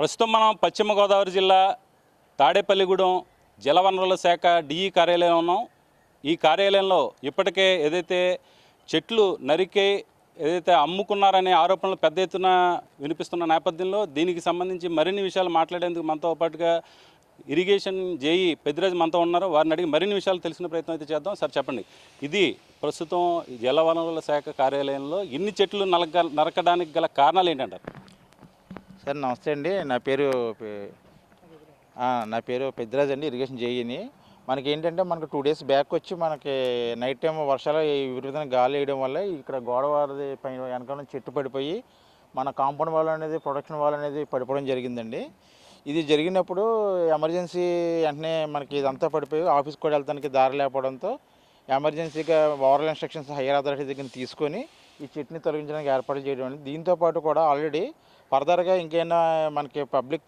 ప్రస్తుతం మనం పశ్చిమ గోదావరి జిల్లా తాడేపల్లిగూడెం జలవనరుల శాఖ డిఈ కార్యాలయం ఉన్నాం. ఈ కార్యాలయంలో ఇప్పటికే ఏదైతే చెట్లు నరికే ఏదైతే అమ్ముకున్నారనే ఆరోపణలు పెద్ద ఎత్తున వినిపిస్తున్న నేపథ్యంలో దీనికి సంబంధించి మరిన్ని విషయాలు మాట్లాడేందుకు మనతో పాటుగా ఇరిగేషన్ జేఈ పెద్దిరాజు మనతో ఉన్నారు. వారిని అడిగి మరిన్ని విషయాలు తెలిసిన ప్రయత్నం అయితే చేద్దాం. సార్ చెప్పండి, ఇది ప్రస్తుతం జలవనరుల శాఖ కార్యాలయంలో ఇన్ని చెట్లు నరకడానికి గల కారణాలు ఏంటంటారు? సార్ నమస్తే అండి. నా పేరు పెద్దిరాజు అండి, ఇరిగేషన్ జేఈని. మనకి ఏంటంటే మనకు 2 days బ్యాక్ వచ్చి మనకి నైట్ టైం వర్షాలు విపరీతంగా గాలి వేయడం వల్ల ఇక్కడ గోడవారది పైన వెనకాల చెట్టు పడిపోయి మన కాంపౌండ్ వాల్ అనేది ప్రొటెక్షన్ వాల్ అనేది పడిపోవడం జరిగిందండి. ఇది జరిగినప్పుడు ఎమర్జెన్సీ వెంటనే మనకి ఇదంతా పడిపోయి ఆఫీస్కి కూడా వెళ్తానికి దారి లేకపోవడంతో ఎమర్జెన్సీగా ఓవరాల్ ఇన్స్ట్రక్షన్స్ హైయర్ అథారిటీ దగ్గర తీసుకొని ఈ చెట్టుని తొలగించడానికి ఏర్పాటు చేయడం అండి. దీంతోపాటు కూడా ఆల్రెడీ ఫర్దర్గా ఇంకేమైనా మనకి పబ్లిక్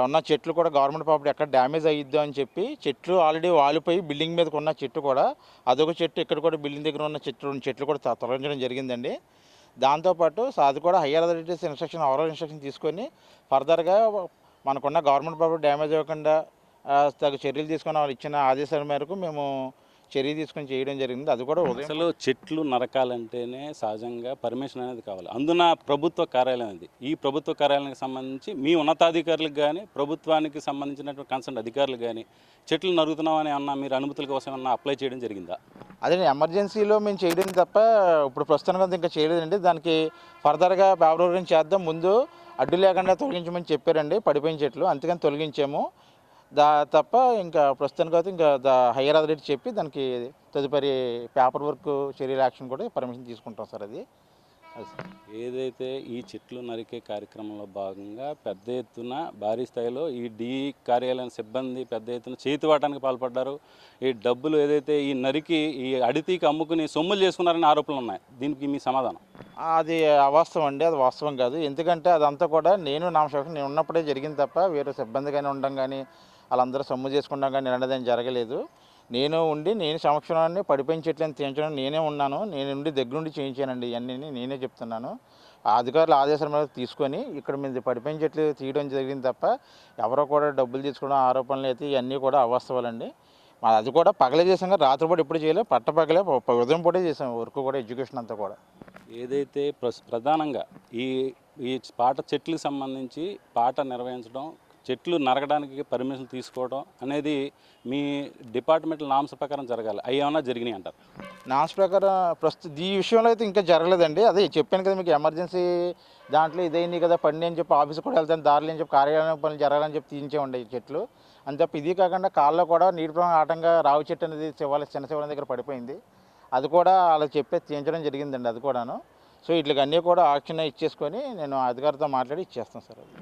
ఉన్న చెట్లు కూడా గవర్నమెంట్ ప్రాపర్టీ ఎక్కడ డ్యామేజ్ అయ్యిద్దు అని చెప్పి చెట్లు ఆల్రెడీ వాలిపోయి బిల్డింగ్ మీదకి ఉన్న చెట్టు కూడా అదొక చెట్టు, ఇక్కడ కూడా బిల్డింగ్ దగ్గర ఉన్న చెట్లు కూడా తొలగించడం జరిగిందండి. దాంతోపాటు అది కూడా higher authorities instruction overall instruction తీసుకొని ఫర్దర్గా మనకున్న గవర్నమెంట్ ప్రాపర్టీ డ్యామేజ్ అవ్వకుండా తగు చర్యలు తీసుకుని వాళ్ళు ఇచ్చిన ఆదేశాల మేరకు మేము చర్య తీసుకొని చేయడం జరిగింది. అది కూడా అసలు చెట్లు నరకాలంటేనే సహజంగా పర్మిషన్ అనేది కావాలి. అందున ప్రభుత్వ కార్యాలయం ఇది. ఈ ప్రభుత్వ కార్యాలయానికి సంబంధించి మీ ఉన్నతాధికారులకు కానీ ప్రభుత్వానికి సంబంధించినటువంటి కన్సర్న్ అధికారులు కానీ చెట్లు నరుగుతున్నామని అన్న మీరు అనుమతుల కోసం ఏమన్నా అప్లై చేయడం జరిగిందా? అదే ఎమర్జెన్సీలో మేము చేయడం తప్ప ఇప్పుడు ప్రస్తుతానికి ఇంకా చేయలేదండి. దానికి ఫర్దర్గా ఫిబ్రవరి చేద్దాం, ముందు అడ్డు లేకుండా తొలగించమని చెప్పారండి పడిపోయిన చెట్లు, అందుకని తొలగించాము. తప్ప ఇంకా ప్రస్తుతానికి అయితే ఇంకా హైయర్ అథారిటీ చెప్పి దానికి తదుపరి పేపర్ వర్క్ చర్యల యాక్షన్ కూడా పర్మిషన్ తీసుకుంటాం సార్. అది ఏదైతే ఈ చెట్లు నరికే కార్యక్రమంలో భాగంగా పెద్ద ఎత్తున భారీ స్థాయిలో ఈ డిఈ కార్యాలయం సిబ్బంది పెద్ద ఎత్తున చేతివాటానికి పాల్పడ్డారు. ఈ డబ్బులు ఏదైతే ఈ నరికి ఈ అడితీకి అమ్ముకుని సొమ్ములు చేసుకున్నారని ఆరోపణలు ఉన్నాయి. దీనికి మీ సమాధానం? అది అవాస్తవం అండి, అది వాస్తవం కాదు. ఎందుకంటే అదంతా కూడా నేను ఉన్నప్పుడే జరిగింది తప్ప వేరే సిబ్బంది కానీ ఉండడం కానీ వాళ్ళందరూ సొమ్ము చేసుకుంటాం కానీ నిన్నదేం జరగలేదు. నేను సంవత్సరాన్ని పడిపోయిన చెట్లను తీయించడం నేనే ఉన్నాను, నేను ఉండి దగ్గరుండి చేయించానండి. ఇవన్నీ నేనే చెప్తున్నాను. అధికారుల ఆదేశాల మీద తీసుకొని ఇక్కడ మీద పడిపోయిన చెట్లు తీయడం జరిగింది తప్ప ఎవరో కూడా డబ్బులు తీసుకోవడం ఆరోపణలు అయితే ఇవన్నీ కూడా అవాస్తవాలండి. అది కూడా పగలే చేసాం కదా, రాత్రిపూట ఎప్పుడు చేయలేదు, పట్టపగలే ఉదయం పూటే చేసాం వర్క్ కూడా, ఎడ్యుకేషన్ అంతా కూడా. ఏదైతే ప్రధానంగా ఈ పాట చెట్లకు సంబంధించి పాట నిర్వహించడం, చెట్లు నరకడానికి పర్మిషన్ తీసుకోవడం అనేది మీ డిపార్ట్మెంట్ నామ్స్ ప్రకారం జరగాలి. అవి ఏమన్నా జరిగినాయి అంటారు? నామ్స్ ప్రకారం ఈ విషయంలో అయితే ఇంకా జరగలేదండి. అదే చెప్పాను కదా మీకు, ఎమర్జెన్సీ దాంట్లో ఇదైంది కదా పని అని చెప్పి ఆఫీస్ కూడా వెళ్తాను, దారిలో అని చెప్పి కార్యాలయం పనులు జరగాలని చెప్పి తీయించే ఉండే చెట్లు అని చెప్పి. ఇది కాకుండా కాళ్ళలో కూడా నీటి ప్రమాణం ఆటంగా రావి చెట్టు అనేది చిన్న శివాలయం దగ్గర పడిపోయింది. అది కూడా అలా చెప్పి తీయించడం జరిగిందండి. అది కూడాను. సో వీటికి అన్నీ కూడా ఆక్షన్ ఇచ్చేసుకొని నేను అధికారితో మాట్లాడి ఇచ్చేస్తాను సార్. అది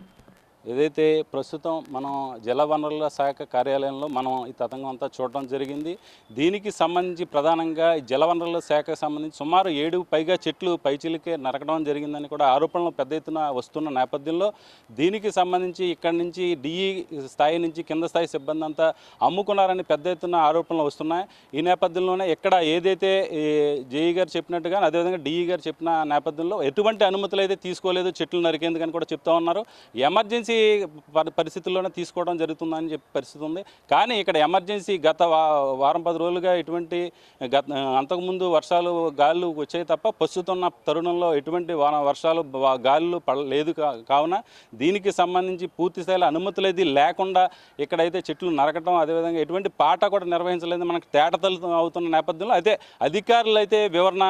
ఏదైతే ప్రస్తుతం మనం జలవనరుల శాఖ కార్యాలయంలో మనం ఈ తతంగం అంతా చూడడం జరిగింది. దీనికి సంబంధించి ప్రధానంగా జలవనరుల శాఖకు సంబంధించి సుమారు 7 పైగా చెట్లు పైచిలికే నరకడం జరిగిందని కూడా ఆరోపణలు పెద్ద ఎత్తున వస్తున్న నేపథ్యంలో దీనికి సంబంధించి ఇక్కడి నుంచి డిఈ స్థాయి నుంచి కింద స్థాయి సిబ్బంది అంతా అమ్ముకున్నారని పెద్ద ఎత్తున ఆరోపణలు వస్తున్నాయి. ఈ నేపథ్యంలోనే ఇక్కడ ఏదైతే జేఈ గారు చెప్పినట్టుగా అదేవిధంగా డిఈ గారు చెప్పిన నేపథ్యంలో ఎటువంటి అనుమతులు అయితే తీసుకోలేదు చెట్లు నరికేందుకని కూడా చెప్తా ఉన్నారు. ఎమర్జెన్సీ పరిస్థితుల్లోనే తీసుకోవడం జరుగుతుందని చెప్పి పరిస్థితి ఉంది. కానీ ఇక్కడ ఎమర్జెన్సీ గత వారం 10 రోజులుగా ఎటువంటి అంతకుముందు వర్షాలు గాలులు వచ్చాయి తప్ప ప్రస్తుతం తరుణంలో ఎటువంటి వర్షాలు గాలులు పడలేదు. కావున దీనికి సంబంధించి పూర్తి స్థాయిలో అనుమతులు ఏది లేకుండా ఇక్కడైతే చెట్లు నరకటం, అదేవిధంగా ఎటువంటి పాట కూడా నిర్వహించలేదు మనకు తేటతలు అవుతున్న నేపథ్యంలో అయితే అధికారులు అయితే వివరణ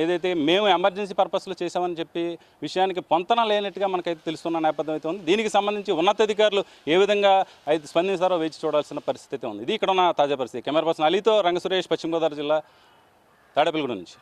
ఏదైతే మేము ఎమర్జెన్సీ పర్పస్లో చేసామని చెప్పి విషయానికి పొంతన లేనట్టుగా మనకైతే తెలుస్తున్న నేపథ్యం అయితే ఉంది. దీనికి సంబంధించి ఉన్నతాధికారులు ఏ విధంగా అయితే స్పందిస్తారో వేచి చూడాల్సిన పరిస్థితి ఉంది. ఇది ఇక్కడ ఉన్న తాజా పరిస్థితి. కెమెరా పర్సన్ అలీతో రంగ సురేష్, పశ్చిమ గోదావరి జిల్లా తాడేపల్లిగూడెం నుంచి.